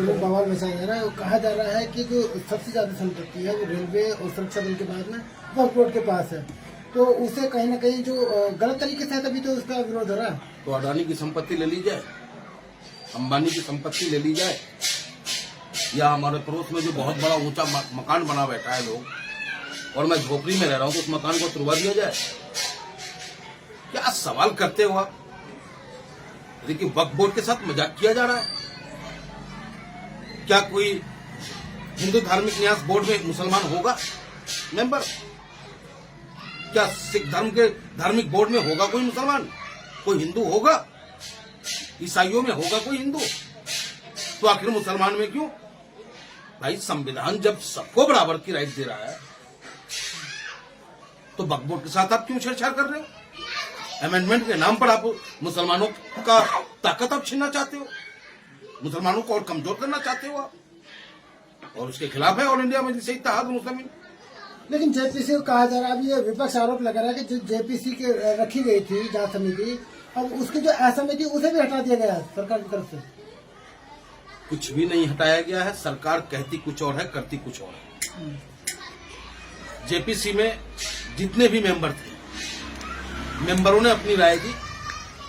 जो बवाल मचाया जा रहा है, वो कहा जा रहा है कि जो सबसे ज्यादा संपत्ति है वो रेलवे और सुरक्षा बल के बाद में वक्फ बोर्ड के पास है, तो उसे कहीं ना कहीं जो गलत तरीके से है, तभी तो उसका विरोध हो रहा है। तो अडानी की संपत्ति ले ली जाए, अंबानी की संपत्ति ले ली जाए, या हमारे पड़ोस में जो बहुत बड़ा ऊंचा मकान बना बैठा है लोग, और मैं झोपड़ी में रह रहा हूं, तो उस मकान को तुड़वा दिया जाए। क्या सवाल करते हो आप? देखिए, वक्फ बोर्ड के साथ मजाक किया जा रहा है। क्या कोई हिंदू धार्मिक न्यास बोर्ड में मुसलमान होगा मेंबर? क्या सिख धर्म के धार्मिक बोर्ड में होगा कोई मुसलमान? कोई हिंदू होगा? ईसाइयों में होगा कोई हिंदू? तो आखिर मुसलमान में क्यों? भाई, संविधान जब सबको बराबर की राइट दे रहा है, तो वक्फ बोर्ड के साथ आप क्यों छेड़छाड़ कर रहे हो? अमेंडमेंट के नाम पर आप मुसलमानों का ताकत आप छीनना चाहते हो, मुसलमानों को और कमजोर करना चाहते हो आप, और उसके खिलाफ है ऑल इंडिया मजलिस-ए इत्तेहाद मुस्लिमीन। लेकिन जेपीसी को कहा जा रहा है, अभी ये विपक्ष आरोप लगा रहा है कि जो जेपीसी के रखी गई थी जांच समिति, अब उसकी जो असमिति उसे भी हटा दिया गया है सरकार की तरफ से। कुछ भी नहीं हटाया गया है। सरकार कहती कुछ और है, करती कुछ और है। जेपीसी में जितने भी मेंबर थे, मेंबरों ने अपनी राय दी,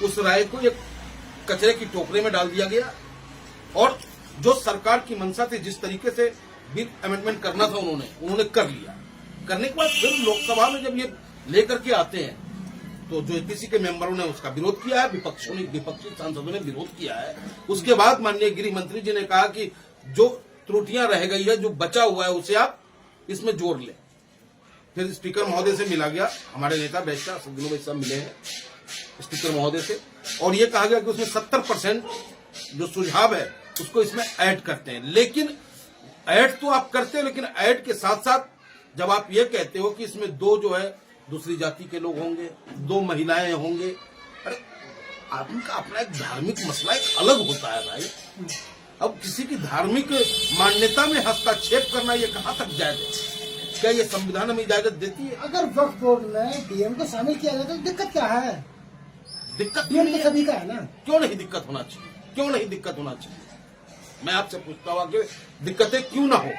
उस राय को एक कचरे की टोकरे में डाल दिया गया, और जो सरकार की मंशा थी, जिस तरीके से बिल अमेंडमेंट करना था, उन्होंने कर लिया। करने के बाद फिर लोकसभा में जब ये लेकर के आते हैं, तो जो जेपीसी के मेंबरों ने उसका विरोध किया है, विपक्षी सांसदों ने विरोध किया है। उसके बाद माननीय गृह मंत्री जी ने कहा कि जो त्रुटियां रह गई है, जो बचा हुआ है, उसे आप इसमें जोड़ लें। फिर स्पीकर महोदय से मिला गया, हमारे नेता बैठा सज्जनों में सब मिले हैं स्पीकर महोदय से, और ये कहा गया कि उसमें 70% जो सुझाव है उसको इसमें ऐड करते हैं। लेकिन ऐड तो आप करते हो, लेकिन ऐड के साथ साथ जब आप ये कहते हो कि इसमें 2 जो है दूसरी जाति के लोग होंगे, 2 महिलाएं होंगे, अरे आपका अपना एक धार्मिक मसला एक अलग होता है भाई। अब किसी की धार्मिक मान्यता में हस्तक्षेप करना ये कहां तक जायज है? क्या ये संविधान में इजाजत देती है? अगर वक्फ बोर्ड में डीएम को शामिल किया जाए तो दिक्कत क्या है? दिक्कत डीएम तो सभी का है ना। क्यों नहीं दिक्कत होना चाहिए? क्यों नहीं दिक्कत होना चाहिए? मैं आपसे पूछता हूं कि दिक्कतें क्यों ना हो?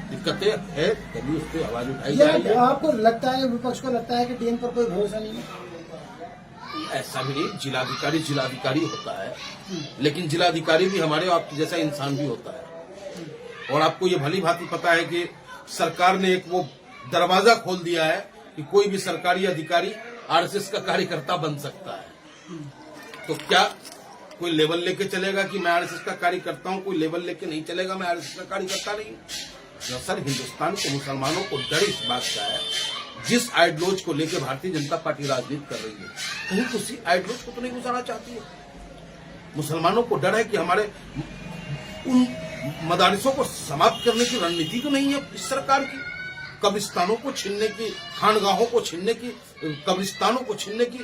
दिक्कतें है, कभी उस पर आवाज उठाई जाए। आपको लगता है, विपक्ष को लगता है कि डीएम पर कोई भरोसा नहीं है? ऐसा भी नहीं, जिलाधिकारी होता है, लेकिन जिलाधिकारी भी हमारे आपके जैसा इंसान भी होता है। और आपको ये भली भांति पता है कि सरकार ने एक वो दरवाजा खोल दिया है कि कोई भी सरकारी अधिकारी आरएसएस का कार्यकर्ता बन सकता है। तो क्या कोई लेवल लेके चलेगा कि मैं आरएसएस का कार्यकर्ता हूं? कोई लेवल लेके नहीं चलेगा, मैं आरएसएस का कार्यकर्ता नहीं हूं। सर, हिंदुस्तान के मुसलमानों को डर इस बात का है, जिस आइडियोलॉजी को लेकर भारतीय जनता पार्टी राजनीति कर रही है, कहीं उसी आइडियोलॉजी को तो नहीं गुजारना चाहती है। मुसलमानों को डर है कि हमारे उन मदारिसों को समाप्त करने की रणनीति तो नहीं है इस सरकार की, कब्रिस्तानों को छीनने की, खानगाहों को छीनने की, कब्रिस्तानों को छीनने की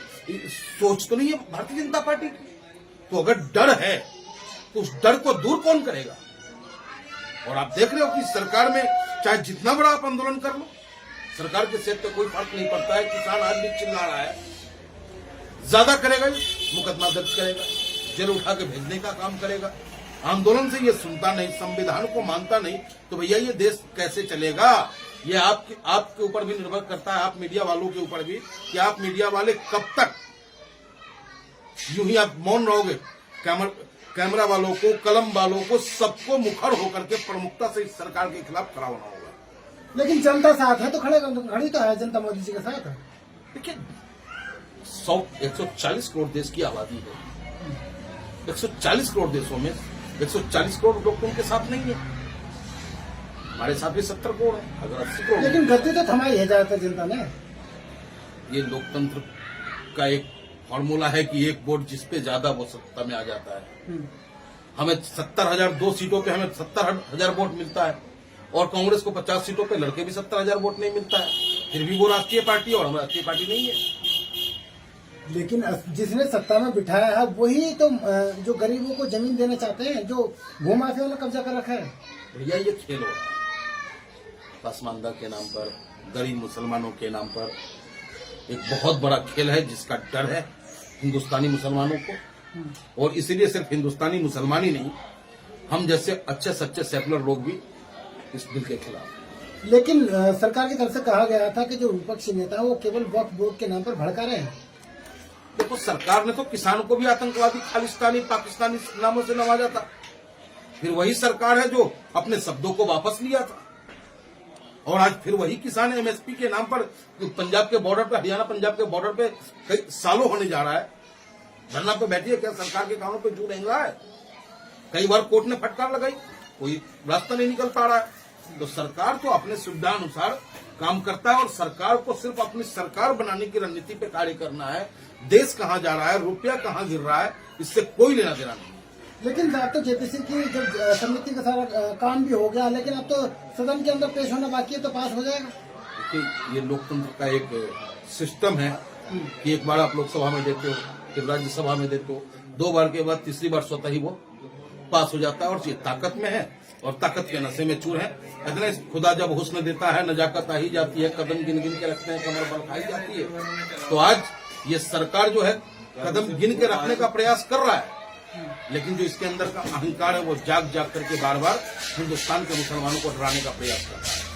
सोच तो नहीं है भारतीय जनता पार्टी की। तो अगर डर है तो उस डर को दूर कौन करेगा? और आप देख रहे हो कि सरकार में चाहे जितना बड़ा आप आंदोलन कर लो, सरकार के सेहत पे कोई फर्क नहीं पड़ता है। किसान आज भी चिल्ला रहा है, ज्यादा करेगा, मुकदमा दर्ज करेगा, जेल उठा के भेजने का काम करेगा। आंदोलन से ये सुनता नहीं, संविधान को मानता नहीं, तो भैया ये देश कैसे चलेगा? ये आपके ऊपर भी निर्भर करता है, आप मीडिया वालों के ऊपर भी, कि आप मीडिया वाले कब तक यूं ही आप मौन रहोगे? कैमरा वालों को, कलम वालों को, सबको मुखर होकर के प्रमुखता से इस सरकार के खिलाफ खड़ा होना होगा। लेकिन जनता साथ है तो खड़ी तो है जनता मोदी जी के साथ। देखिए, 140 करोड़ देश की आबादी है, 140 करोड़ देशों में 140 करोड़ लोग तो उनके साथ नहीं है। हमारे साथ भी 70 करोड़ है, अगर 80 करोड़। लेकिन गद्दी तो थमाई है ज्यादातर जनता ने। ये लोकतंत्र का एक फॉर्मूला है कि एक वोट जिस पे ज्यादा वो सत्ता में आ जाता है। हमें 70,000 2 सीटों पे हमें 70,000 वोट मिलता है, और कांग्रेस को 50 सीटों पे लड़के भी 70,000 वोट नहीं मिलता है, फिर भी वो राष्ट्रीय पार्टी और हम राष्ट्रीय पार्टी नहीं है। लेकिन जिसने सत्ता में बिठाया है वही तो जो गरीबों को जमीन देना चाहते हैं, जो भूमाफिया ने कब्जा कर रखा है। भैया, ये खेल हो रहा है पसमानदा के नाम पर, गरीब मुसलमानों के नाम पर। एक बहुत बड़ा खेल है जिसका डर है हिंदुस्तानी मुसलमानों को, और इसीलिए सिर्फ हिंदुस्तानी मुसलमान ही नहीं, हम जैसे अच्छे सच्चे सेकुलर लोग भी इस बिल के खिलाफ हैं। लेकिन सरकार की तरफ से कहा गया था कि जो विपक्षी नेता है वो केवल वक्फ बोर्ड के नाम पर भड़का रहे हैं। देखो, सरकार ने तो किसानों को भी आतंकवादी, खालिस्तानी, पाकिस्तानी नामों से नवाजा था। फिर वही सरकार है जो अपने शब्दों को वापस लिया था, और आज फिर वही किसान एमएसपी के नाम पर पंजाब के बॉर्डर पे, हरियाणा पंजाब के बॉर्डर पे कई सालों होने जा रहा है। धरना पे बैठी है, क्या सरकार के कानों पे जू रेंग रहा है? कई बार कोर्ट ने फटकार लगाई, कोई रास्ता नहीं निकल पा रहा है। तो सरकार तो अपने सुविधा अनुसार काम करता है, और सरकार को सिर्फ अपनी सरकार बनाने की रणनीति पे कार्य करना है। देश कहाँ जा रहा है, रुपया कहाँ गिर रहा है, इससे कोई लेना देना नहीं। लेकिन अब तो जेपीसी की जब समिति का सारा काम भी हो गया, लेकिन अब तो सदन के अंदर पेश होना बाकी है, तो पास हो जाएगा। देखिए, ये लोकतंत्र का एक सिस्टम है कि एक बार आप लोकसभा में देते हो, फिर राज्यसभा में देते हो, 2 बार के बाद तीसरी बार स्वतः ही वो पास हो जाता है। और ये ताकत में है, और ताकत के नशे में चूर है। इतने खुदा जब हुस्न देता है, नजाकत आ ही जाती है, कदम गिन गिन के रखते हैं, कमर बल खाई जाती है। तो आज ये सरकार जो है कदम गिन के रखने का प्रयास कर रहा है, लेकिन जो इसके अंदर का अहंकार है वो जाग जाग करके बार बार हिंदुस्तान के मुसलमानों को डराने का प्रयास कर रहा है।